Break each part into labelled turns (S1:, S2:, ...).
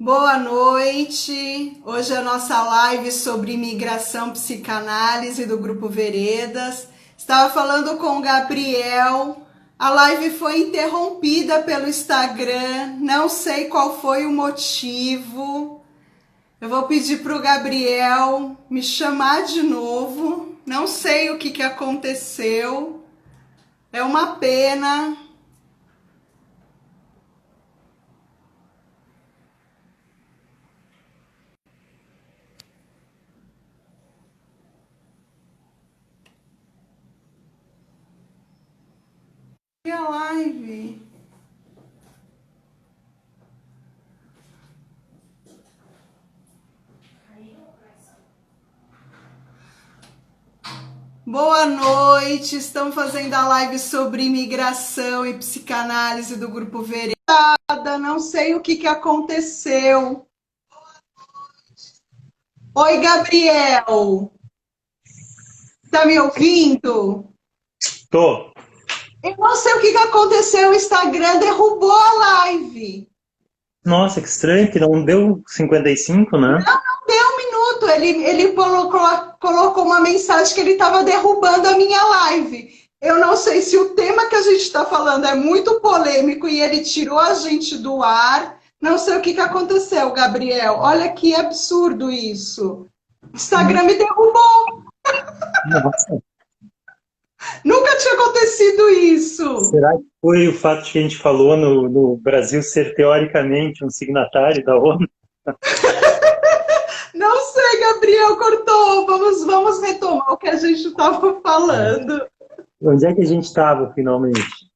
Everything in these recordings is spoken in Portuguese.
S1: Boa noite. Hoje é a nossa live sobre imigração psicanálise do Grupo Veredas. Estava falando com o Gabriel. A live foi interrompida pelo Instagram. Não sei qual foi o motivo. Eu vou pedir para o Gabriel me chamar de novo. Não sei o que aconteceu. É uma pena. E a live? Boa noite, estamos fazendo a live sobre imigração e psicanálise do Grupo Vereda. Não sei o que aconteceu. Oi, Gabriel, tá me ouvindo?
S2: Tô.
S1: Eu não sei o que aconteceu, o Instagram derrubou a live.
S2: Nossa, que estranho que não deu 55, né?
S1: Deu um minuto, ele colocou uma mensagem que ele estava derrubando a minha live. Eu não sei se o tema que a gente está falando é muito polêmico e ele tirou a gente do ar. Não sei o que aconteceu, Gabriel. Olha que absurdo isso. O Instagram me derrubou.
S2: Nossa,
S1: Nunca tinha acontecido isso.
S2: será que foi o fato de que a gente falou no Brasil ser teoricamente um signatário da ONU?
S1: Não sei, Gabriel, cortou. Vamos retomar o que a gente estava falando.
S2: Onde é que a gente estava finalmente?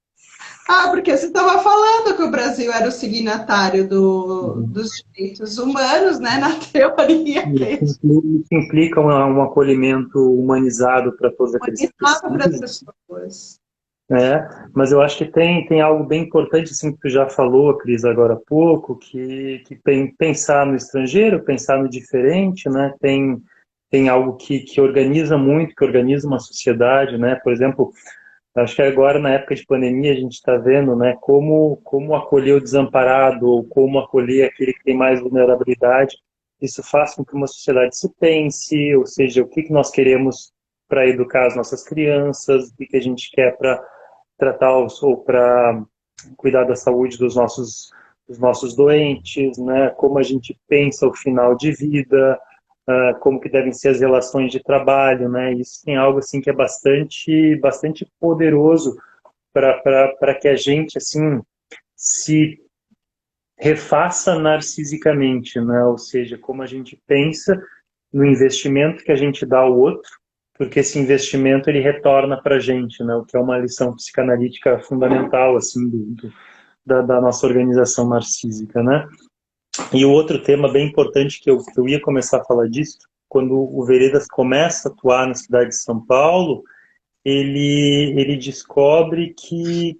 S1: Ah, porque você estava falando que o Brasil era o signatário
S2: Uhum.
S1: dos direitos humanos, né? Na teoria, que
S2: Isso implica um acolhimento humanizado para todos aqueles que
S1: humanizava para as
S2: precisam.
S1: pessoas.
S2: Mas eu acho que tem algo bem importante, assim, que tu já falou, Cris, agora há pouco, que pensar no estrangeiro, pensar no diferente, né? Tem algo que organiza muito, que organiza uma sociedade, né? Por exemplo, acho que agora, na época de pandemia, a gente está vendo, né, como acolher o desamparado, ou como acolher aquele que tem mais vulnerabilidade. Isso faz com que uma sociedade se pense, ou seja, o que nós queremos para educar as nossas crianças, o que a gente quer para tratar ou para cuidar da saúde dos nossos doentes, né? Como a gente pensa o final de vida, como que devem ser as relações de trabalho, né? Isso tem algo assim que é bastante poderoso para que a gente assim se refaça narcisicamente, né? Ou seja, como a gente pensa no investimento que a gente dá ao outro, porque esse investimento ele retorna para a gente, né? O que é uma lição psicanalítica fundamental assim da nossa organização narcísica, né? E o outro tema bem importante que eu ia começar a falar disso, quando o Veredas começa a atuar na cidade de São Paulo, ele descobre que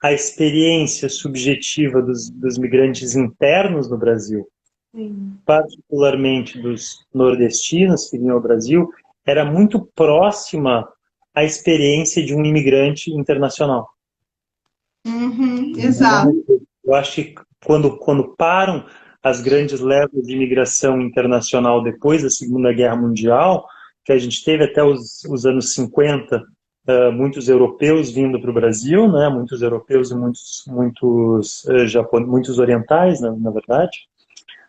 S2: a experiência subjetiva dos migrantes internos no Brasil,
S1: Sim.
S2: particularmente dos nordestinos que vinham ao Brasil, era muito próxima à experiência de um imigrante internacional.
S1: Uhum, exato.
S2: Eu acho que quando param as grandes levas de imigração internacional depois da Segunda Guerra Mundial, que a gente teve até os anos 50, muitos europeus vindo para o Brasil, né? Muitos europeus e muitos orientais, na verdade.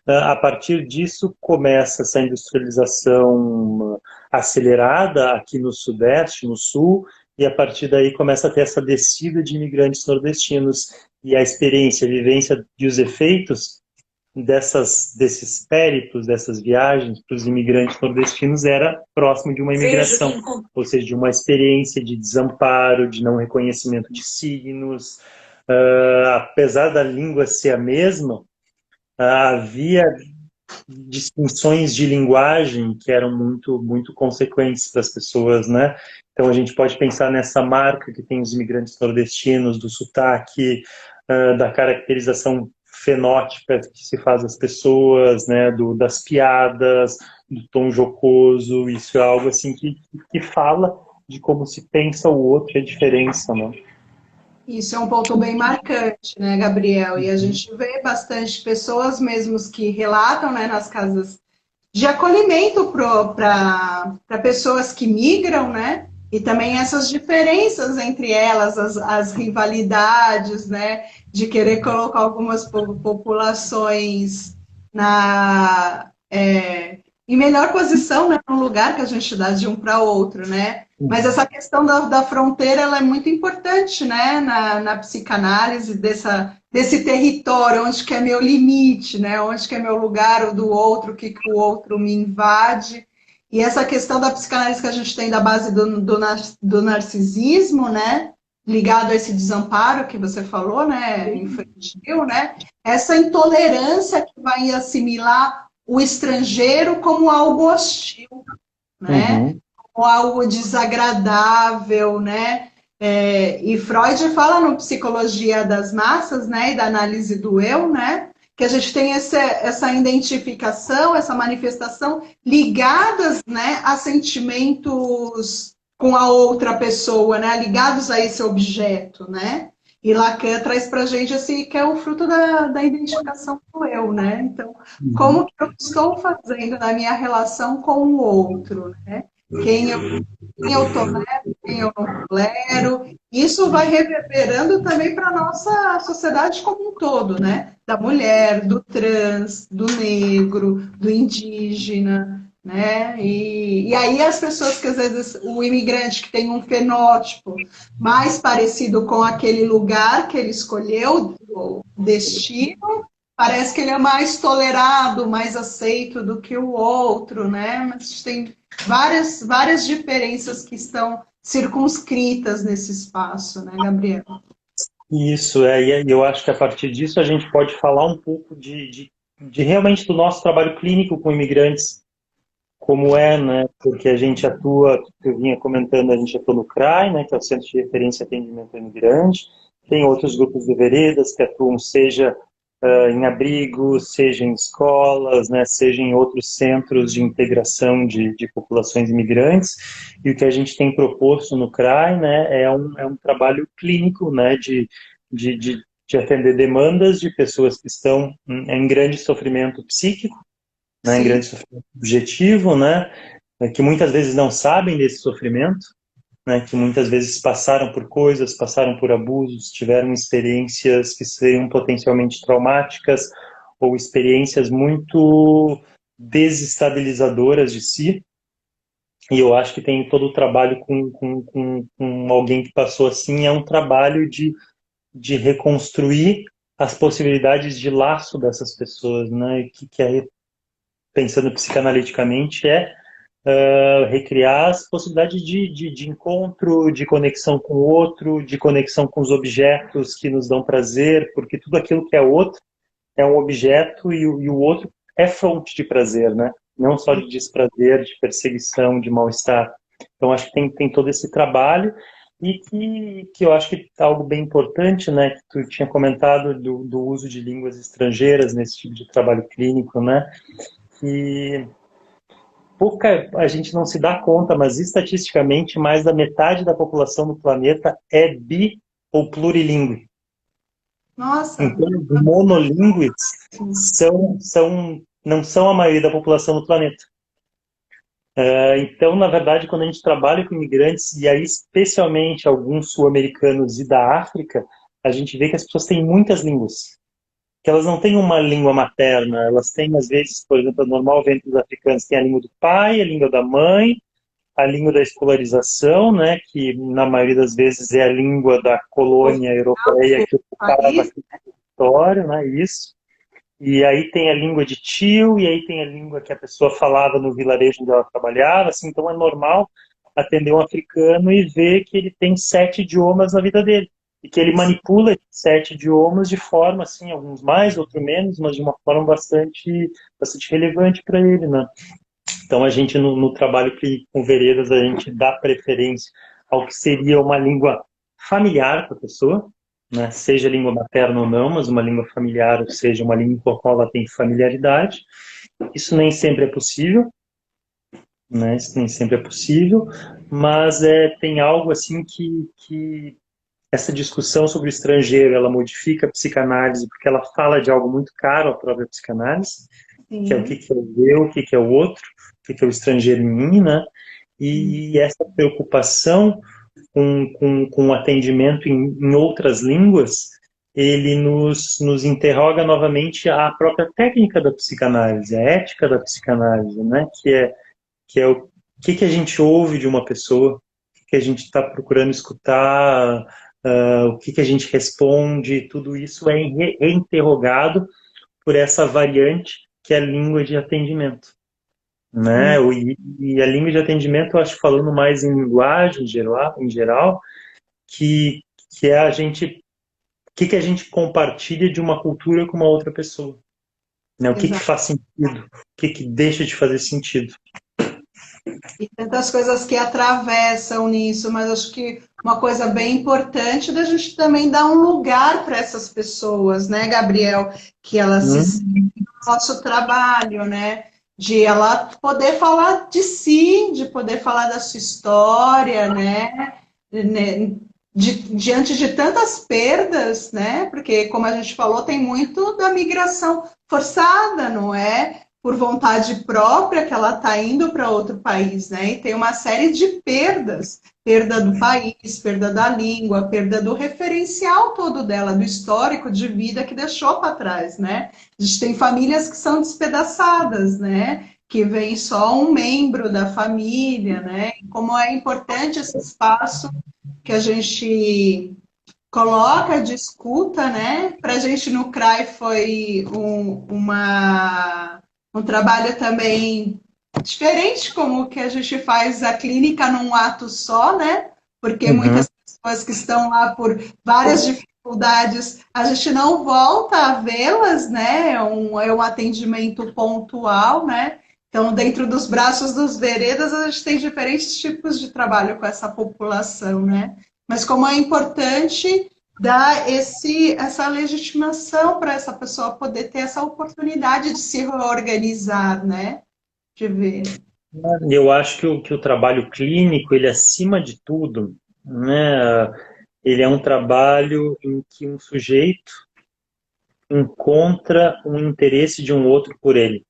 S2: A partir disso começa essa industrialização acelerada aqui no Sudeste, no Sul, e a partir daí começa a ter essa descida de imigrantes nordestinos e a experiência, a vivência e os efeitos desses péritos, dessas viagens para os imigrantes nordestinos era próximo de uma imigração, ou seja, de uma experiência de desamparo, de não reconhecimento de signos. Apesar da língua ser a mesma, havia distinções de linguagem que eram muito consequentes para as pessoas, né? Então a gente pode pensar nessa marca que tem os imigrantes nordestinos, do sotaque, da caracterização fenótipa que se faz das pessoas, né? Das piadas, do tom jocoso. Isso é algo assim que fala de como se pensa o outro e a diferença, né?
S1: Isso é um ponto bem marcante, né, Gabriel? E a gente vê bastante pessoas mesmos que relatam, né, nas casas de acolhimento para pessoas que migram, né? E também essas diferenças entre elas, as rivalidades, né? De querer colocar algumas populações em melhor posição, né? No lugar que a gente dá de um para outro, né? Mas essa questão da fronteira ela é muito importante, né? Na psicanálise desse território, onde que é meu limite, né? Onde que é meu lugar, o do outro, o que, que o outro me invade. E essa questão da psicanálise que a gente tem da base do narcisismo, né? Ligado a esse desamparo que você falou, né? Infantil, né? Essa intolerância que vai assimilar o estrangeiro como algo hostil, né?
S2: Uhum.
S1: Como algo desagradável, né? E Freud fala no Psicologia das Massas, né, e da análise do eu, né, que a gente tem essa identificação, essa manifestação ligadas, né, a sentimentos com a outra pessoa, né, ligados a esse objeto, né. E Lacan traz para a gente esse que é o fruto da identificação com o eu, né. Então, como
S2: Uhum.
S1: que eu estou fazendo na minha relação com o outro, né? Quem eu quem eu tolero, quem eu não tolero. Isso vai reverberando também para a nossa sociedade como um todo, né? Da mulher, do trans, do negro, do indígena, né? E aí as pessoas que às vezes o imigrante que tem um fenótipo mais parecido com aquele lugar que ele escolheu, o destino, parece que ele é mais tolerado, mais aceito do que o outro, né? Mas tem várias diferenças que estão circunscritas nesse espaço, né, Gabriel?
S2: Isso, e eu acho que a partir disso a gente pode falar um pouco de realmente do nosso trabalho clínico com imigrantes, como é, né? Porque a gente atua, eu vinha comentando, a gente atua no CRAI, né? Que é o Centro de Referência e Atendimento ao Imigrante. Tem outros grupos de veredas que atuam, seja em abrigos, seja em escolas, né? Seja em outros centros de integração de populações imigrantes. E o que a gente tem proposto no CRAI, né? É um trabalho clínico, né? De, de, de atender demandas de pessoas que estão em grande sofrimento psíquico, né, em
S1: Sim,
S2: grande sofrimento subjetivo, né, que muitas vezes não sabem desse sofrimento, né, que muitas vezes passaram por coisas, passaram por abusos, tiveram experiências que seriam potencialmente traumáticas ou experiências muito desestabilizadoras de si. E eu acho que tem todo o trabalho com alguém que passou assim, é um trabalho de reconstruir as possibilidades de laço dessas pessoas, né? Que é, pensando psicanaliticamente, é recriar as possibilidades de encontro, de conexão com o outro, de conexão com os objetos que nos dão prazer, porque tudo aquilo que é outro é um objeto e o outro é fonte de prazer, né? Não só de desprazer, de perseguição, de mal-estar. Então, acho que tem todo esse trabalho e que eu acho que é algo bem importante, né? Que tu tinha comentado do uso de línguas estrangeiras nesse tipo de trabalho clínico, né? E pouca a gente não se dá conta, mas estatisticamente mais da metade da população do planeta é bi ou plurilingüe.
S1: nossa,
S2: Então, monolingües não são a maioria da população do planeta. Então, na verdade, quando a gente trabalha com imigrantes, e aí especialmente alguns sul-americanos e da África, a gente vê que as pessoas têm muitas línguas. Que elas não têm uma língua materna, elas têm, às vezes, por exemplo, é normal ver entre os africanos, tem a língua do pai, a língua da mãe, a língua da escolarização, né, que na maioria das vezes é a língua da colônia europeia que ocupava
S1: país,
S2: aquele território, né, isso. E aí tem a língua de tio, e aí tem a língua que a pessoa falava no vilarejo onde ela trabalhava, assim, então é normal atender um africano e ver que ele tem 7 idiomas na vida dele, e que ele manipula esses 7 idiomas de forma, assim, alguns mais, outros menos, mas de uma forma bastante relevante para ele, né? Então, a gente, no trabalho clínico com veredas, a gente dá preferência ao que seria uma língua familiar para a pessoa, né? Seja língua materna ou não, mas uma língua familiar, ou seja, uma língua com a qual ela tem familiaridade. Isso nem sempre é possível, né? Isso nem sempre é possível, mas tem algo assim que essa discussão sobre o estrangeiro, ela modifica a psicanálise porque ela fala de algo muito caro à própria psicanálise, que é o
S1: Sim.
S2: que é o eu, o que é o outro, o que é o estrangeiro em mim, né? E essa preocupação com o atendimento em outras línguas, ele nos interroga novamente a própria técnica da psicanálise, a ética da psicanálise, né? Que é o que a gente ouve de uma pessoa, o que a gente está procurando escutar, o que a gente responde, tudo isso é reinterrogado por essa variante que é a língua de atendimento. Né?
S1: Sim.
S2: E a língua de atendimento, eu acho, falando mais em linguagem em geral, que, que é que a gente compartilha de uma cultura com uma outra pessoa. Né? O que
S1: Exato.
S2: faz sentido, o que deixa de fazer sentido.
S1: E tantas coisas que atravessam nisso, mas acho que uma coisa bem importante da gente também dar um lugar para essas pessoas, né, Gabriel? Que elas se
S2: Hum?
S1: sentem no nosso trabalho, né? De ela poder falar de si, de poder falar da sua história, né? Diante de tantas perdas, né? Porque, como a gente falou, tem muito da migração forçada, não é? Por vontade própria que ela está indo para outro país, né? E tem uma série de perdas, perda do país, perda da língua, perda do referencial todo dela, do histórico de vida que deixou para trás, né? A gente tem famílias que são despedaçadas, né? Que vem só um membro da família, né? E como é importante esse espaço que a gente coloca de escuta, né? Para a gente no CRAI foi um trabalho também diferente, como que a gente faz a clínica num ato só, né? Porque
S2: Uhum.
S1: muitas pessoas que estão lá por várias dificuldades, a gente não volta a vê-las, né? É um atendimento pontual, né? Então, dentro dos braços dos veredas, a gente tem diferentes tipos de trabalho com essa população, né? Mas como é importante dar essa legitimação para essa pessoa poder ter essa oportunidade de se reorganizar, né? De ver.
S2: Eu acho que o trabalho clínico, ele acima de tudo, né, ele é um trabalho em que um sujeito encontra um interesse de um outro por ele.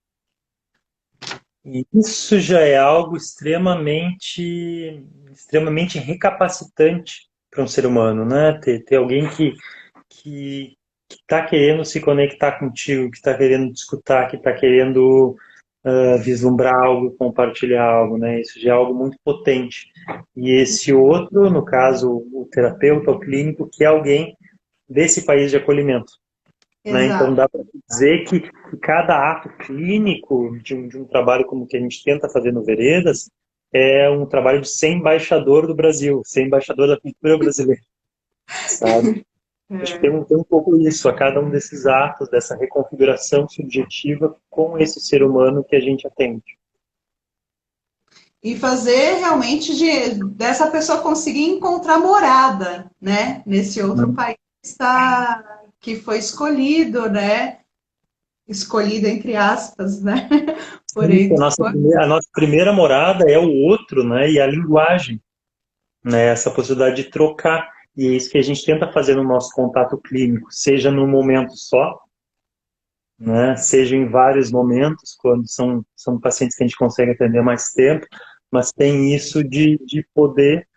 S2: E isso já é algo extremamente recapacitante para um ser humano, né? Ter alguém que está querendo se conectar contigo, que está querendo te escutar, que está querendo vislumbrar algo, compartilhar algo, né? Isso já é algo muito potente. E esse outro, no caso, o terapeuta, o clínico, que é alguém desse país de acolhimento. Né? Então
S1: Exato.
S2: dá para dizer que cada ato clínico de um trabalho como que a gente tenta fazer no Veredas é um trabalho de ser embaixador do Brasil, ser embaixador da cultura brasileira, sabe? Acho que
S1: É.
S2: tem um pouco isso, a cada um desses atos, dessa reconfiguração subjetiva com esse ser humano que a gente atende.
S1: E fazer realmente dessa pessoa conseguir encontrar morada, né? Nesse outro
S2: Hum.
S1: país que foi escolhido, né? Escolhido entre aspas, né? Por
S2: Isso,
S1: ele.
S2: a nossa primeira morada é o outro, né? E a linguagem, né? Essa possibilidade de trocar. E é isso que a gente tenta fazer no nosso contato clínico, seja num momento só, né? Seja em vários momentos, quando são pacientes que a gente consegue atender mais tempo, mas tem isso de poder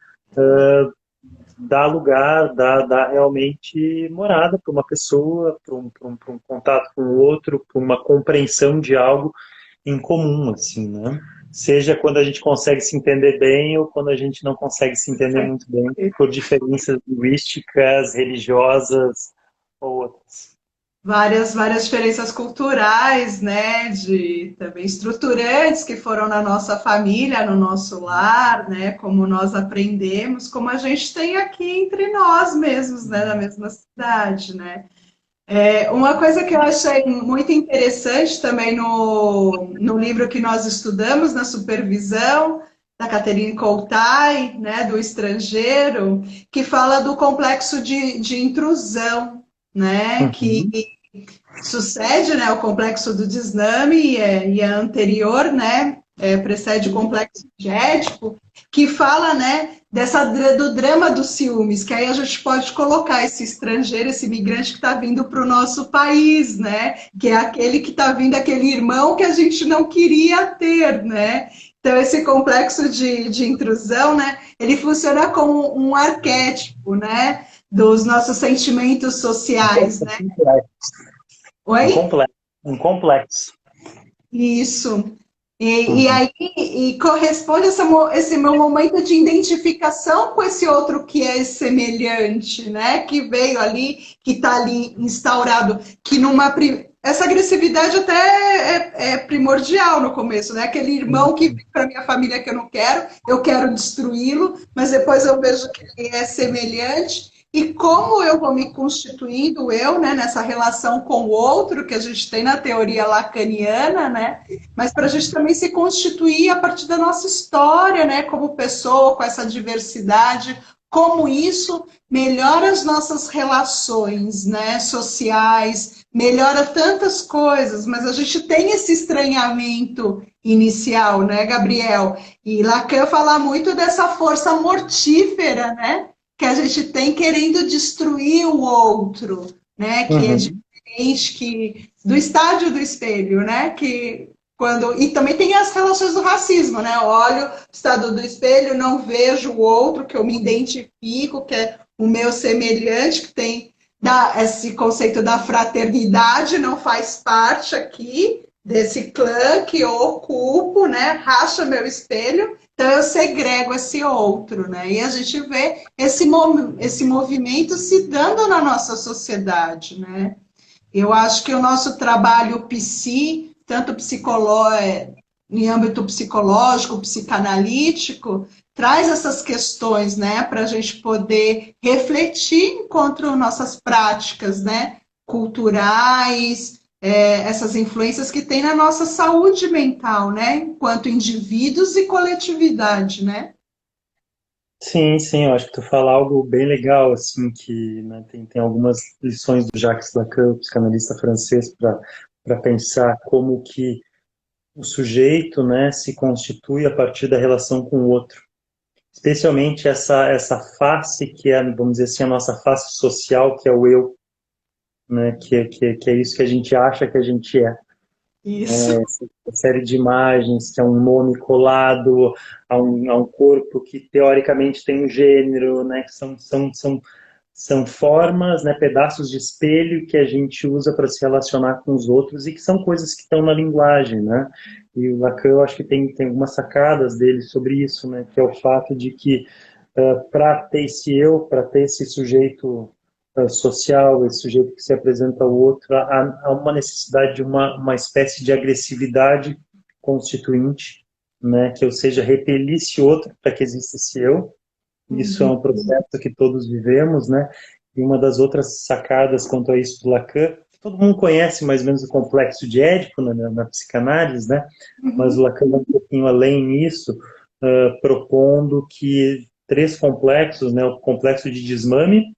S2: dar lugar, dar realmente morada para uma pessoa, para um contato com o outro, para uma compreensão de algo em comum, assim, né? Seja quando a gente consegue se entender bem ou quando a gente não consegue se entender muito bem por diferenças linguísticas, religiosas ou outras.
S1: Várias diferenças culturais, né, de também estruturantes que foram na nossa família, no nosso lar, né, como nós aprendemos, como a gente tem aqui entre nós mesmos, né, na mesma cidade, né. Uma coisa que eu achei muito interessante também no livro que nós estudamos, na supervisão, da Catherine Coltai, né, do estrangeiro, que fala do complexo de intrusão, né, que
S2: Uhum.
S1: sucede, né, o complexo do desname e é anterior, né, precede o complexo de Édipo, que fala, né, do drama dos ciúmes, que aí a gente pode colocar esse estrangeiro, esse imigrante que está vindo para o nosso país, né, que é aquele que está vindo, aquele irmão que a gente não queria ter, né. Então, esse complexo de intrusão, né, ele funciona como um arquétipo, né, dos nossos sentimentos sociais, né.
S2: Um
S1: Oi?
S2: complexo. Um complexo.
S1: Isso. E
S2: Uhum.
S1: aí corresponde esse meu momento de identificação com esse outro que é semelhante, né? Que veio ali, que está ali instaurado, que essa agressividade até é primordial no começo, né? Aquele irmão que vem para minha família que eu quero destruí-lo, mas depois eu vejo que ele é semelhante. E como eu vou me constituindo, eu, né, nessa relação com o outro, que a gente tem na teoria lacaniana, né? Mas para a gente também se constituir a partir da nossa história, né, como pessoa, com essa diversidade, como isso melhora as nossas relações, né, sociais, melhora tantas coisas, mas a gente tem esse estranhamento inicial, né, Gabriel? E Lacan fala muito dessa força mortífera, né, que a gente tem querendo destruir o outro, né, que é
S2: Uhum.
S1: diferente do estádio do espelho, né, que e também tem as relações do racismo, né? Eu olho o estado do espelho, não vejo o outro que eu me identifico, que é o meu semelhante, que tem esse conceito da fraternidade, não faz parte aqui desse clã que eu ocupo, né? Racha meu espelho, então eu segrego esse outro, né? E a gente vê esse movimento se dando na nossa sociedade, né? Eu acho que o nosso trabalho tanto em âmbito psicológico, psicanalítico, traz essas questões, né, para a gente poder refletir enquanto nossas práticas, né, culturais, essas influências que tem na nossa saúde mental, né, enquanto indivíduos e coletividade, né?
S2: Sim, sim, eu acho que tu fala algo bem legal, assim, que né, tem algumas lições do Jacques Lacan, o psicanalista francês, para pensar como que o sujeito, né, se constitui a partir da relação com o outro. Especialmente essa face que é, vamos dizer assim, a nossa face social, que é o eu, né, que é isso que a gente acha que a gente é.
S1: Isso.
S2: Essa série de imagens, que é um nome colado a um corpo que teoricamente tem um gênero, né, que são formas, né, pedaços de espelho que a gente usa para se relacionar com os outros e que são coisas que estão na linguagem, né? E o Lacan, eu acho que tem algumas sacadas dele sobre isso, né, que é o fato de que para ter esse eu, para ter esse sujeito social, esse sujeito que se apresenta ao outro, há uma necessidade de uma espécie de agressividade constituinte, né, que eu seja repelir esse outro para que exista esse eu. Isso é
S1: Uhum.
S2: um processo que todos vivemos, né? E uma das outras sacadas quanto a isso do Lacan, todo mundo conhece mais ou menos o complexo de Édipo na psicanálise, né? Mas o
S1: Uhum.
S2: Lacan vai um pouquinho além nisso, propondo que três complexos, né? O complexo de desmame,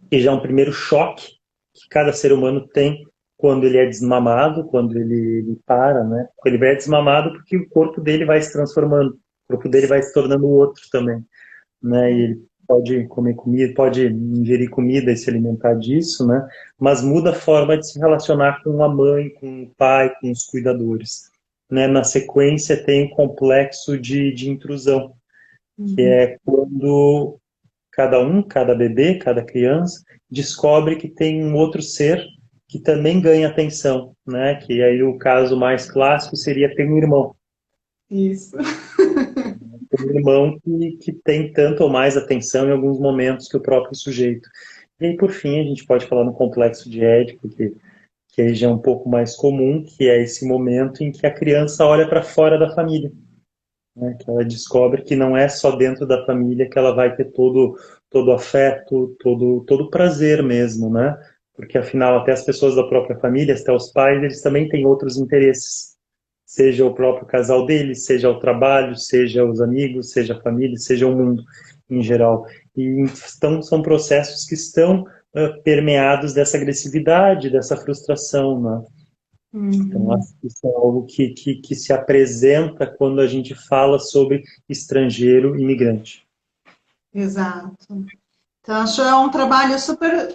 S2: que já é um primeiro choque que cada ser humano tem quando ele é desmamado, quando ele para, né? Ele vai desmamado porque o corpo dele vai se transformando, o corpo dele vai se tornando outro também, né? E ele pode comer comida, pode ingerir comida e se alimentar disso, né? Mas muda a forma de se relacionar com a mãe, com o pai, com os cuidadores, né? Na sequência tem o complexo de intrusão, que
S1: Uhum.
S2: é quando cada bebê, cada criança descobre que tem um outro ser que também ganha atenção, né? Que aí o caso mais clássico seria ter um irmão.
S1: Isso.
S2: Um irmão que tem tanto ou mais atenção em alguns momentos que o próprio sujeito. E aí, por fim, a gente pode falar no complexo de Édipo, que aí já é um pouco mais comum, que é esse momento em que a criança olha para fora da família, né? Que ela descobre que não é só dentro da família que ela vai ter todo afeto, todo prazer mesmo, né? Porque afinal até as pessoas da própria família, até os pais, eles também têm outros interesses, seja o próprio casal deles, seja o trabalho, seja os amigos, seja a família, seja o mundo em geral. E então são processos que estão permeados dessa agressividade, dessa frustração, né? Então,
S1: Uhum.
S2: acho que isso é algo que se apresenta quando a gente fala sobre estrangeiro imigrante.
S1: Exato. Então, acho que é um trabalho super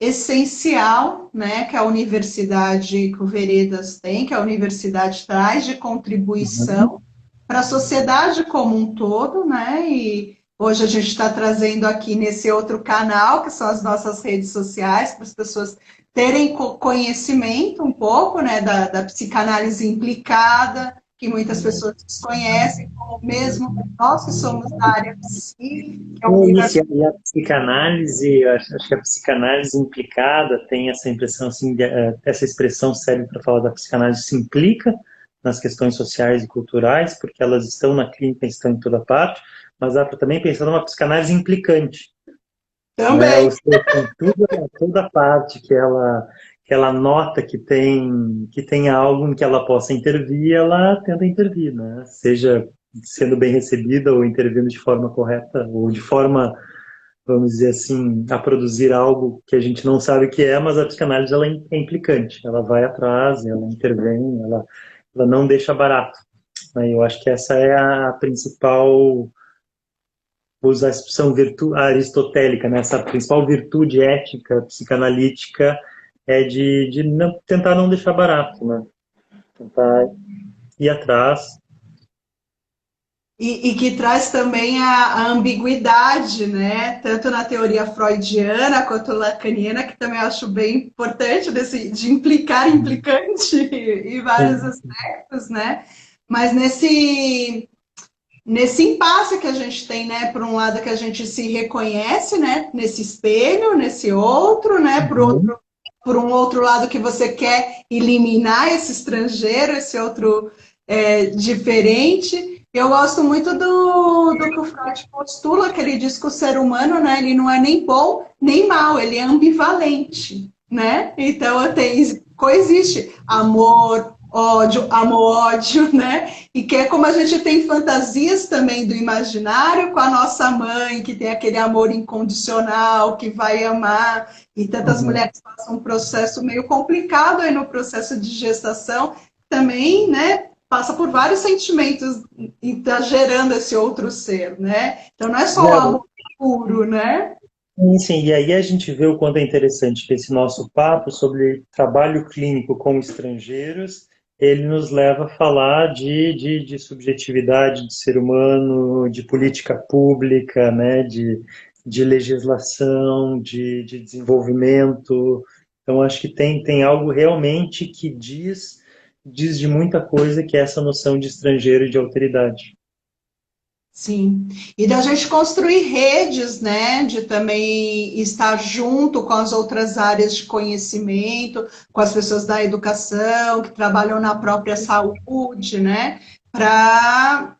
S1: essencial, né, que a Universidade que o Veredas tem, que a universidade traz de
S2: Uhum.
S1: contribuição para a sociedade como um todo, né? E hoje a gente está trazendo aqui nesse outro canal, que são as nossas redes sociais, para as pessoas terem conhecimento um pouco, né, da psicanálise implicada, que muitas pessoas desconhecem, como mesmo nós que somos da área psi, que é um universo.
S2: Isso, e a psicanálise, eu acho que a psicanálise implicada tem essa impressão, assim, essa expressão serve para falar da psicanálise se implica nas questões sociais e culturais, porque elas estão na clínica, estão em toda parte, mas dá para também pensar numa psicanálise implicante, né?
S1: Também.
S2: Ou seja, em toda parte que ela nota que tem algo em que ela possa intervir, ela tenta intervir, né? Seja sendo bem recebida ou intervindo de forma correta ou de forma, vamos dizer assim, a produzir algo que a gente não sabe o que é, mas a psicanálise ela é implicante, ela vai atrás, ela intervém, ela não deixa barato, né? Eu acho que essa é a principal, vou usar a expressão aristotélica, né? Essa principal virtude ética, psicanalítica, é de não, tentar não deixar barato, né? Tentar ir atrás.
S1: E que traz também a ambiguidade, né? Tanto na teoria freudiana quanto lacaniana, que também acho bem importante de implicar implicante em vários
S2: Sim.
S1: aspectos, né? Mas nesse impasse que a gente tem, né? Por um lado que a gente se reconhece, né? Nesse espelho, nesse outro, né?
S2: Uhum.
S1: Por um outro lado que você quer eliminar esse estrangeiro, esse outro diferente. Eu gosto muito do que o Freud postula, que ele diz que o ser humano, né? Ele não é nem bom nem mal, ele é ambivalente, né? Então coexiste amor, ódio, né? E que é como a gente tem fantasias também do imaginário com a nossa mãe, que tem aquele amor incondicional, que vai amar, e tantas
S2: Uhum.
S1: mulheres passam um processo meio complicado aí no processo de gestação, também, né? Passa por vários sentimentos e está gerando esse outro ser, né? Então não é só o
S2: É,
S1: amor puro, né?
S2: sim, e aí a gente vê o quanto é interessante que esse nosso papo sobre trabalho clínico com estrangeiros, ele nos leva a falar de subjetividade de ser humano, de política pública, né, de legislação, de desenvolvimento. Então, acho que tem algo realmente que diz de muita coisa que é essa noção de estrangeiro e de alteridade.
S1: Sim, e da gente construir redes, né, de também estar junto com as outras áreas de conhecimento, com as pessoas da educação, que trabalham na própria saúde, né, para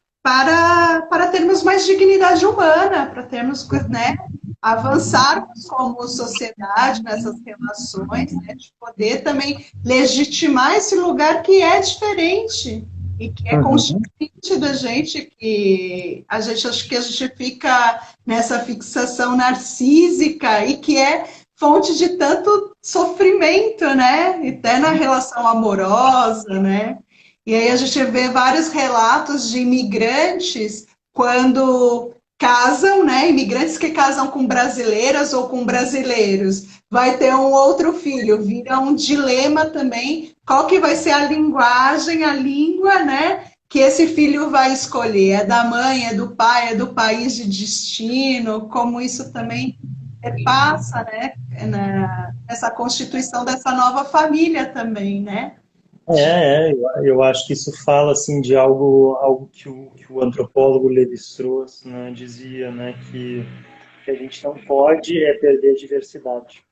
S1: termos mais dignidade humana, para termos, né, avançarmos como sociedade nessas relações, né, de poder também legitimar esse lugar que é diferente e que é
S2: Uhum.
S1: constituinte da gente, que a gente acho que a gente fica nessa fixação narcísica e que é fonte de tanto sofrimento, né? E até na relação amorosa, né? E aí a gente vê vários relatos de imigrantes quando casam, né? Imigrantes que casam com brasileiras ou com brasileiros. Vai ter um outro filho, vira um dilema também. Qual que vai ser a linguagem, a língua, né? Que esse filho vai escolher? É da mãe, é do pai, é do país de destino? Como isso também passa, né? Nessa constituição dessa nova família também, né?
S2: Eu acho que isso fala assim de algo que o antropólogo Lévi-Strauss, né, dizia, né, que a gente não pode perder a diversidade.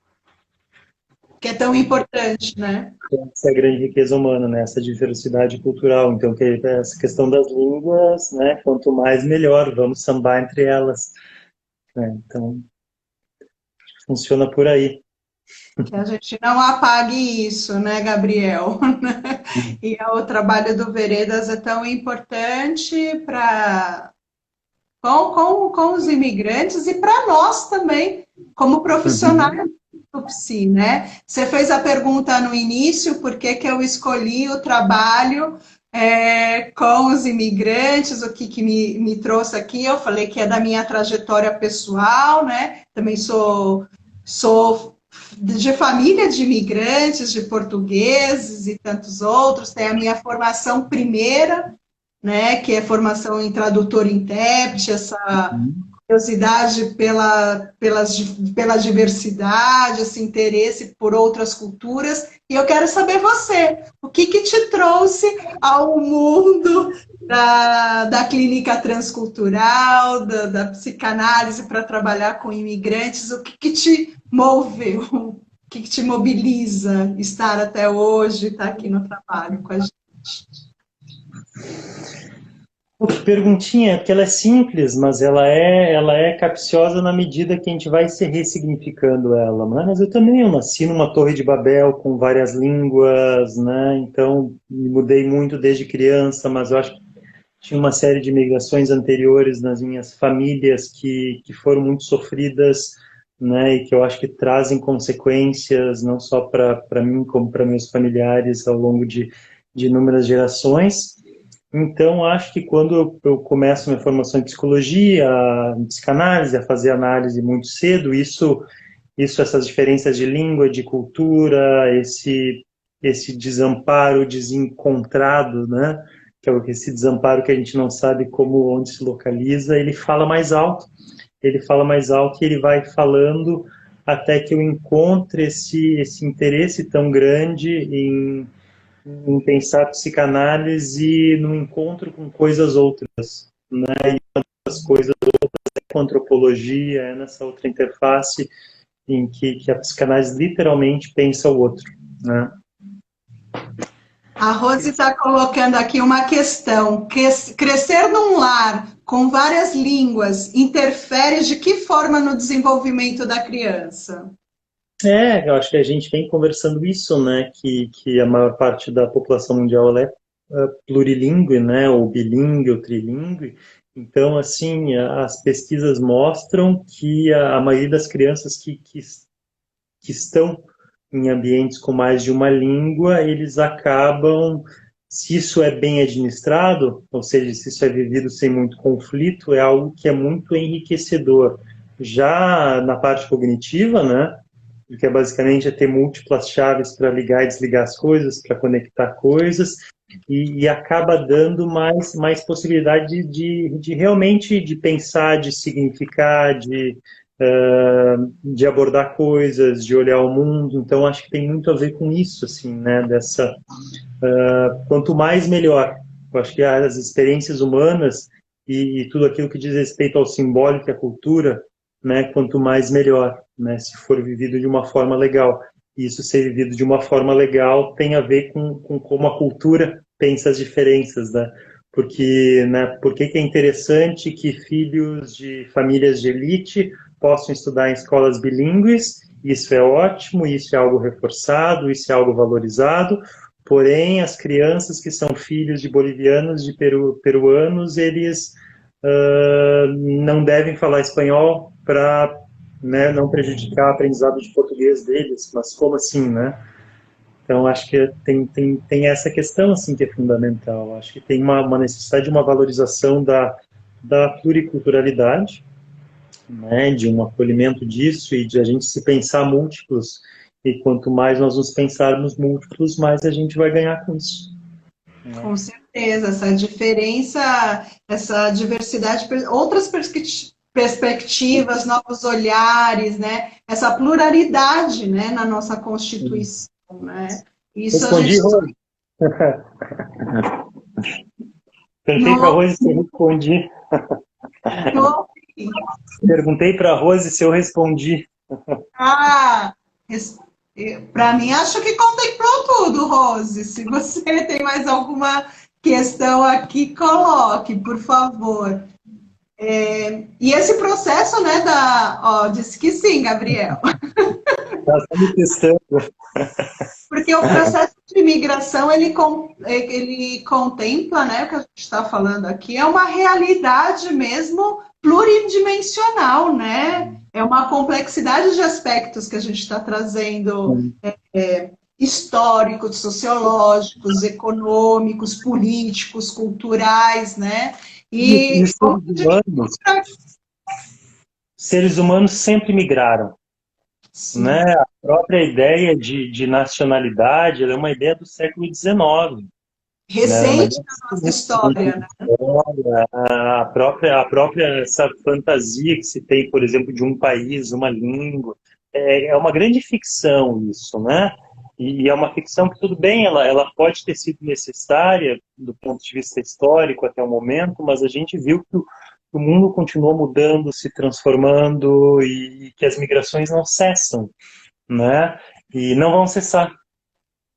S1: Que é tão importante, né?
S2: Essa é a grande riqueza humana, né, essa diversidade cultural. Então, essa questão das línguas, né, quanto mais melhor, vamos sambar entre elas, né? Então, funciona por aí.
S1: Que a gente não apague isso, né, Gabriel? E o trabalho do Veredas é tão importante para com os imigrantes e para nós também, como
S2: Uhum.
S1: profissionais, Psi, né? Você fez a pergunta no início, por que que eu escolhi o trabalho com os imigrantes, o que me trouxe aqui? Eu falei que é da minha trajetória pessoal, né? Também sou de família de imigrantes, de portugueses e tantos outros. Tem a minha formação primeira, né? Que é formação em tradutor e intérprete, essa curiosidade pela diversidade, esse interesse por outras culturas. E eu quero saber você, o que que te trouxe ao mundo da clínica transcultural, da psicanálise para trabalhar com imigrantes, o que que te moveu, o que que te mobiliza estar até hoje, estar aqui no trabalho com a gente?
S2: Pô, que perguntinha, porque ela é simples, mas ela é capciosa na medida que a gente vai se ressignificando ela. Mas eu nasci numa torre de Babel com várias línguas, né? Então me mudei muito desde criança, mas eu acho que tinha uma série de migrações anteriores nas minhas famílias que foram muito sofridas, né? E que eu acho que trazem consequências não só para mim como para meus familiares ao longo de inúmeras gerações. Então, acho que quando eu começo minha formação em psicologia, em psicanálise, a fazer análise muito cedo, essas diferenças de língua, de cultura, esse desamparo desencontrado, né? Que é esse desamparo que a gente não sabe como, onde se localiza, ele fala mais alto e ele vai falando até que eu encontre esse interesse tão grande em pensar psicanálise no encontro com coisas outras, né? E uma das coisas é com a antropologia, é nessa outra interface em que a psicanálise literalmente pensa o outro, né?
S1: A Rose está colocando aqui uma questão. Crescer num lar com várias línguas interfere de que forma no desenvolvimento da criança?
S2: Eu acho que a gente vem conversando isso, né? Que a maior parte da população mundial ela é plurilíngue, né? Ou bilíngue, ou trilíngue. Então, assim, as pesquisas mostram que a maioria das crianças que estão em ambientes com mais de uma língua, eles acabam, se isso é bem administrado, ou seja, se isso é vivido sem muito conflito, é algo que é muito enriquecedor. Já na parte cognitiva, né? Que é basicamente ter múltiplas chaves para ligar e desligar as coisas, para conectar coisas, e acaba dando mais possibilidade de realmente de pensar, de significar, de abordar coisas, de olhar o mundo. Então, acho que tem muito a ver com isso, assim, né? Quanto mais, melhor. Eu acho que as experiências humanas e tudo aquilo que diz respeito ao simbólico e à cultura, né? Quanto mais, melhor, né? Se for vivido de uma forma legal. E isso ser vivido de uma forma legal tem a ver com como a cultura pensa as diferenças, né? Porque, né, por que é interessante que filhos de famílias de elite possam estudar em escolas bilíngues? Isso é ótimo, isso é algo reforçado, isso é algo valorizado. Porém, as crianças que são filhos de bolivianos, de peruanos, eles não devem falar espanhol para, né, não prejudicar o aprendizado de português deles. Mas como assim, né? Então, acho que tem essa questão assim, que é fundamental. Acho que tem uma necessidade de uma valorização da pluriculturalidade, né, de um acolhimento disso e de a gente se pensar múltiplos. E quanto mais nós nos pensarmos múltiplos, mais a gente vai ganhar com isso.
S1: Com certeza, essa diferença, essa diversidade, outras perspectivas, novos olhares, né? Essa pluralidade, né, na nossa Constituição, né? Isso
S2: Respondi, Rose? Perguntei para a Rose se eu respondi. Perguntei para a Rose se eu respondi.
S1: Para mim, acho que contemplou tudo, Rose. Se você tem mais alguma questão aqui, coloque, por favor. E esse processo, né, disse que sim, Gabriel.
S2: Está me testando.
S1: Porque o processo de imigração, ele contempla, né, o que a gente está falando aqui, é uma realidade mesmo pluridimensional, né? é uma complexidade de aspectos que a gente está trazendo, históricos, sociológicos, econômicos, políticos, culturais, né?
S2: E
S1: E
S2: os
S1: como a gente...
S2: seres humanos sempre migraram, né?
S1: Sim,
S2: A própria ideia de nacionalidade, ela é uma ideia do século XIX, né? Uma
S1: recente
S2: ideia
S1: na nossa
S2: muito
S1: história, né?
S2: história, a própria essa fantasia que se tem, por exemplo, de um país, uma língua, é uma grande ficção isso, né? E é uma ficção que, tudo bem, ela pode ter sido necessária do ponto de vista histórico até o momento, mas a gente viu que o mundo continuou mudando, se transformando e que as migrações não cessam, né? E não vão cessar,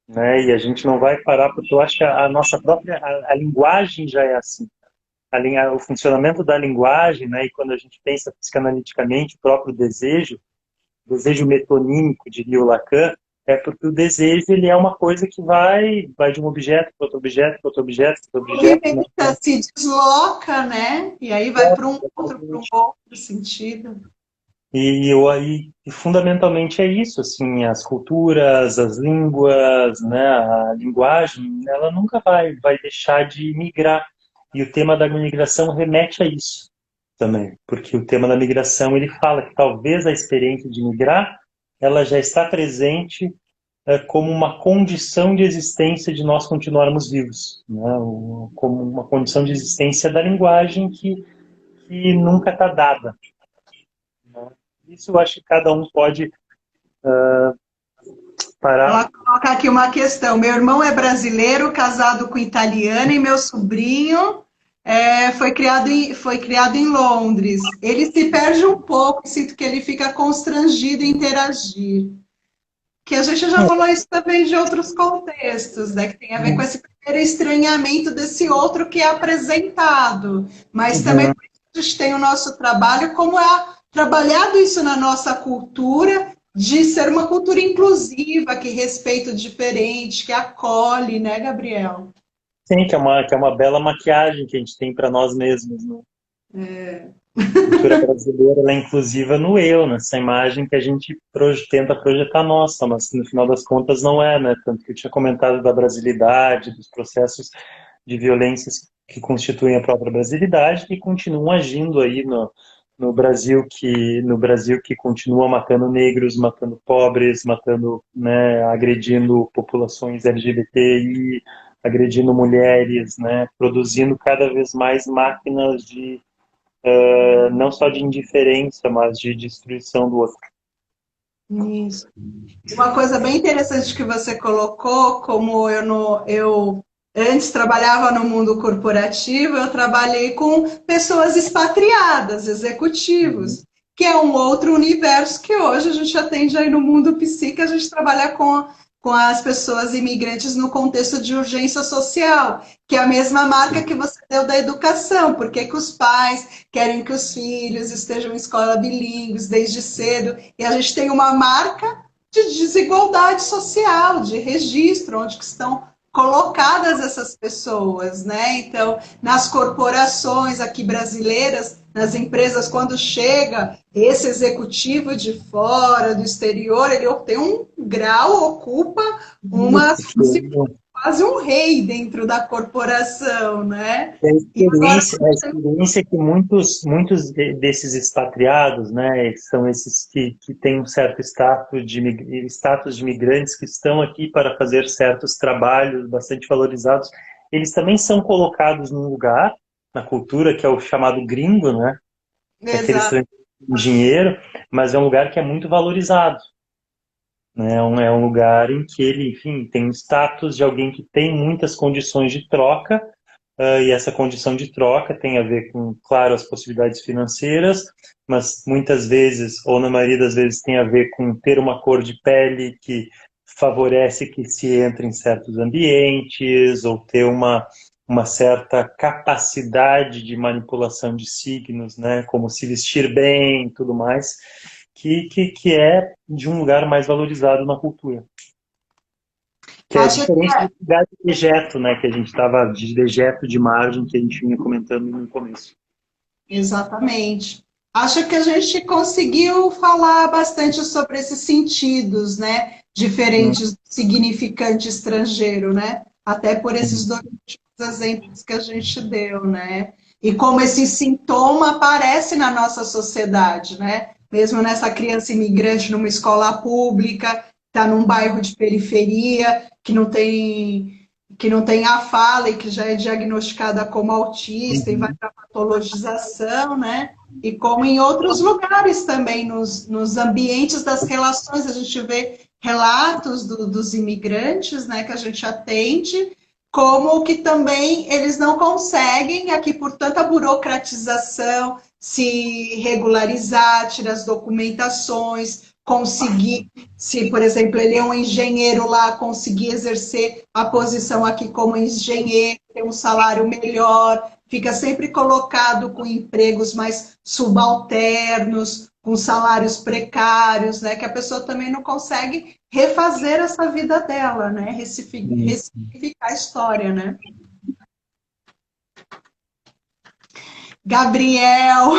S2: né? E a gente não vai parar, porque eu acho que a nossa própria a linguagem já é assim. O funcionamento da linguagem, né? E quando a gente pensa psicanaliticamente, o próprio desejo metonímico, diria o Lacan, é porque o desejo ele é uma coisa que vai de um objeto para outro objeto, para outro objeto, para outro objeto, né?
S1: Movimenta, se desloca, né? E aí vai para um outro sentido.
S2: E fundamentalmente é isso, assim, as culturas, as línguas, né, a linguagem, ela nunca vai deixar de migrar. E o tema da migração remete a isso também, porque o tema da migração ele fala que talvez a experiência de migrar, ela já está presente como uma condição de existência de nós continuarmos vivos, né, como uma condição de existência da linguagem que nunca está dada. Isso eu acho que cada um pode parar.
S1: Ela coloca aqui uma questão. Meu irmão é brasileiro, casado com italiana, e meu sobrinho foi criado em Londres. Ele se perde um pouco, sinto que ele fica constrangido em interagir. Que a gente já falou isso também de outros contextos, né? Que tem a ver com esse primeiro estranhamento desse outro que é apresentado. Mas também
S2: Uhum.
S1: por isso a gente tem o nosso trabalho, como é trabalhado isso na nossa cultura, de ser uma cultura inclusiva, que respeita o diferente, que acolhe, né, Gabriel?
S2: Sim, que é uma bela maquiagem que a gente tem para nós mesmos, né? A cultura brasileira ela é inclusiva no eu, nessa imagem que a gente tenta projetar nossa, mas no final das contas não é, né? Tanto que eu tinha comentado da brasilidade, dos processos de violências que constituem a própria brasilidade e continuam agindo aí no Brasil que continua matando negros, matando pobres, matando, né, agredindo populações LGBTI, agredindo mulheres, né, produzindo cada vez mais máquinas de não só de indiferença, mas de destruição do outro.
S1: Isso. Uma coisa bem interessante que você colocou, como eu antes trabalhava no mundo corporativo, eu trabalhei com pessoas expatriadas, executivos, que é um outro universo que hoje a gente atende aí no mundo psi, a gente trabalha com as pessoas imigrantes no contexto de urgência social, que é a mesma marca que você deu da educação. Por que que os pais querem que os filhos estejam em escola bilíngues desde cedo? E a gente tem uma marca de desigualdade social, de registro, onde estão colocadas essas pessoas, né? Então, nas corporações aqui brasileiras, nas empresas, quando chega esse executivo de fora, do exterior, ele tem um grau, ocupa uma, como se fosse quase um rei dentro da corporação, né?
S2: É a
S1: E agora,
S2: experiência, a experiência que muitos desses expatriados, né, são esses que têm um certo status de migrantes que estão aqui para fazer certos trabalhos bastante valorizados, eles também são colocados num lugar, na cultura, que é o chamado gringo, né, aquele
S1: exato,
S2: estrangeiro com dinheiro, mas é um lugar que é muito valorizado. Né? É um lugar em que ele, enfim, tem um status de alguém que tem muitas condições de troca, e essa condição de troca tem a ver com, claro, as possibilidades financeiras, mas muitas vezes, ou na maioria das vezes, tem a ver com ter uma cor de pele que favorece que se entre em certos ambientes, ou ter uma certa capacidade de manipulação de signos, né, como se vestir bem e tudo mais, que é de um lugar mais valorizado na cultura. Que é
S1: acho que
S2: diferente do lugar de dejeto, né? Que a gente estava de dejeto de margem que a gente vinha comentando no começo.
S1: exatamente. Acho que a gente conseguiu falar bastante sobre esses sentidos, né? Diferentes do significante estrangeiro, né? Até por esses dois exemplos que a gente deu, né? E como esse sintoma aparece na nossa sociedade, né? Mesmo nessa criança imigrante numa escola pública, está num bairro de periferia, que não tem a fala e que já é diagnosticada como autista e vai
S2: Uhum.
S1: para patologização, né? E como em outros lugares também, nos ambientes das relações, a gente vê relatos dos imigrantes, né, que a gente atende, como que também eles não conseguem, aqui por tanta burocratização, se regularizar, tirar as documentações, conseguir, se, por exemplo, ele é um engenheiro lá, conseguir exercer a posição aqui como engenheiro, ter um salário melhor, fica sempre colocado com empregos mais subalternos, com salários precários, né? Que a pessoa também não consegue refazer essa vida dela, né? Ressignificar a história, né? Gabriel,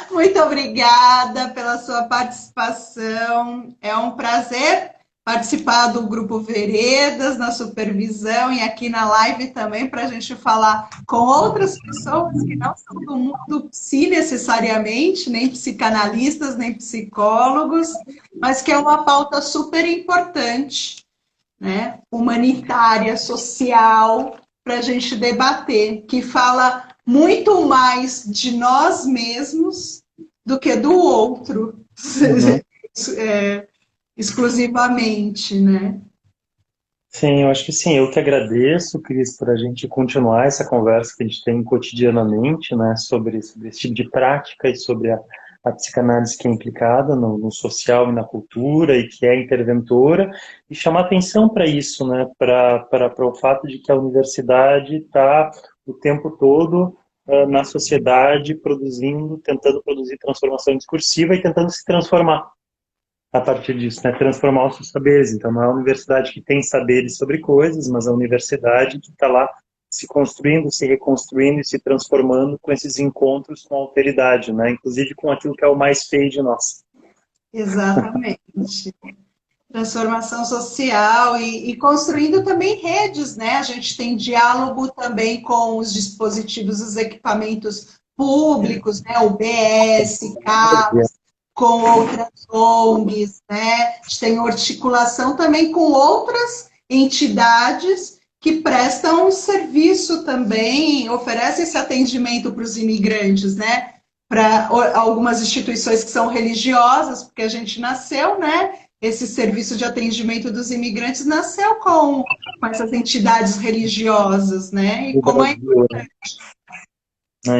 S1: muito obrigada pela sua participação. É um prazer participar do Grupo Veredas, na supervisão e aqui na live também, para a gente falar com outras pessoas que não são do mundo psi necessariamente, nem psicanalistas, nem psicólogos, mas que é uma pauta super importante, né? Humanitária, social, para a gente debater, que fala muito mais de nós mesmos do que do outro,
S2: Uhum.
S1: é, exclusivamente, né?
S2: Sim, eu acho que sim. Eu que agradeço, Cris, por a gente continuar essa conversa que a gente tem cotidianamente, né, sobre esse tipo de prática e sobre a psicanálise que é implicada no social e na cultura e que é interventora, e chamar atenção para isso, né, para o fato de que a universidade está o tempo todo na sociedade produzindo, tentando produzir transformação discursiva e tentando se transformar a partir disso, né? Transformar os seus saberes. Então, não é a universidade que tem saberes sobre coisas, mas a universidade que está lá se construindo, se reconstruindo e se transformando com esses encontros com a alteridade, né? Inclusive com aquilo que é o mais feio de nós.
S1: Exatamente. Transformação social e construindo também redes, né? A gente tem diálogo também com os dispositivos, os equipamentos públicos, né? UBS, CAPS, com outras ONGs, né? A gente tem articulação também com outras entidades que prestam serviço também, oferecem esse atendimento para os imigrantes, né? Para algumas instituições que são religiosas, porque a gente nasceu, né? Esse serviço de atendimento dos imigrantes nasceu com essas entidades religiosas, né? E
S2: No
S1: como é
S2: Brasil, né?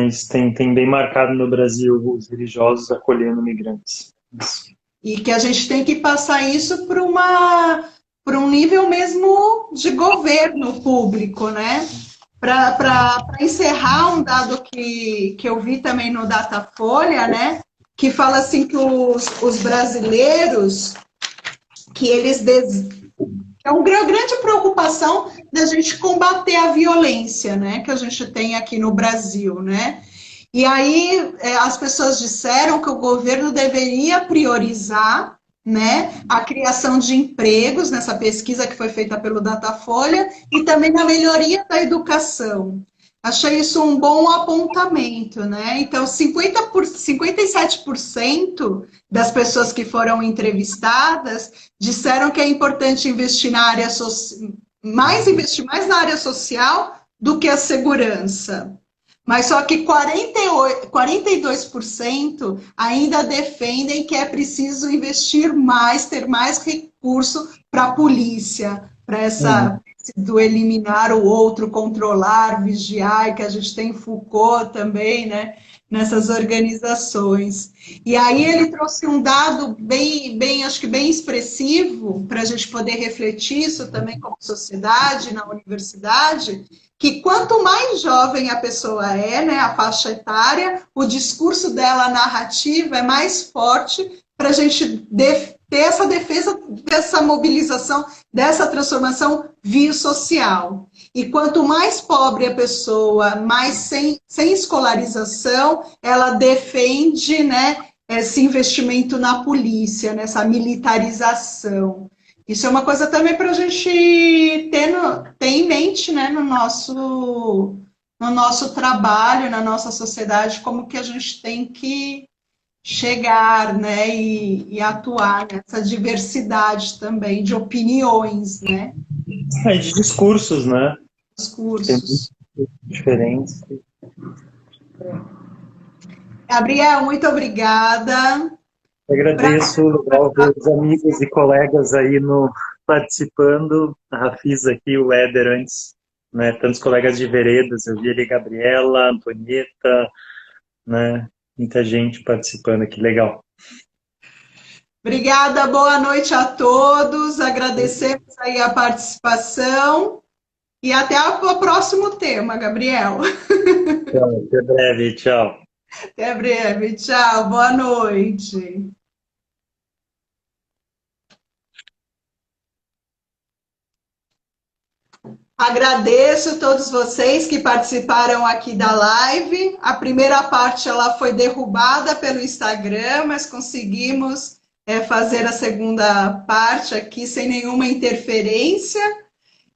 S2: Isso tem bem marcado no Brasil os religiosos acolhendo migrantes. Isso.
S1: e que a gente tem que passar isso para um nível mesmo de governo público, né? Para encerrar um dado que eu vi também no Datafolha, né? Que fala assim que os brasileiros que eles é uma grande preocupação da gente combater a violência, né, que a gente tem aqui no Brasil, né? E aí as pessoas disseram que o governo deveria priorizar, né, a criação de empregos nessa pesquisa que foi feita pelo Datafolha e também na melhoria da educação. Achei isso um bom apontamento, né? Então, 57% das pessoas que foram entrevistadas disseram que é importante investir na área investir mais na área social do que a segurança. Mas só que 42% ainda defendem que é preciso investir mais, ter mais recurso para a polícia, para
S2: Uhum.
S1: essa do eliminar o outro, controlar, vigiar, que a gente tem Foucault também, né? Nessas organizações. E aí ele trouxe um dado acho que bem expressivo, para a gente poder refletir isso também como sociedade, na universidade, que quanto mais jovem a pessoa é, né, a faixa etária, o discurso dela, a narrativa, é mais forte para a gente ter essa defesa dessa mobilização, dessa transformação via social. E quanto mais pobre a pessoa, mais sem escolarização, ela defende, né, esse investimento na polícia, nessa militarização. Isso é uma coisa também para a gente ter em mente, né, no nosso trabalho, na nossa sociedade, como que a gente tem que chegar, né, e atuar nessa diversidade também de opiniões, né?
S2: De discursos, né?
S1: Discursos.
S2: Diferentes.
S1: Gabriel, muito obrigada.
S2: Agradeço, legal ver os amigos e colegas aí participando. A Rafisa aqui, o Éder antes, né? Tantos colegas de veredas, eu vi ali Gabriela, Antonieta, né? Muita gente participando aqui, legal.
S1: Obrigada, boa noite a todos. Agradecemos aí a participação e até o próximo tema, Gabriel.
S2: Então, até breve, tchau.
S1: Até breve, tchau, boa noite. Agradeço a todos vocês que participaram aqui da live. A primeira parte ela foi derrubada pelo Instagram, mas conseguimos fazer a segunda parte aqui sem nenhuma interferência.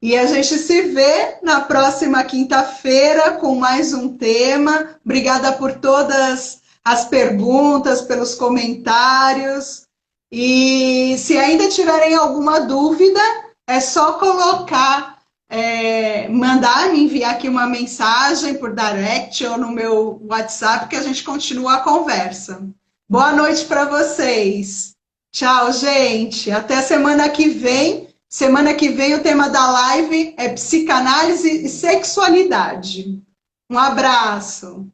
S1: E a gente se vê na próxima quinta-feira com mais um tema. Obrigada por todas as perguntas, pelos comentários. E se ainda tiverem alguma dúvida, é só colocar, mandar me enviar aqui uma mensagem por direct ou no meu WhatsApp que a gente continua a conversa. Boa noite para vocês. Tchau, gente. Até semana que vem. Semana que vem o tema da live é psicanálise e sexualidade. Um abraço.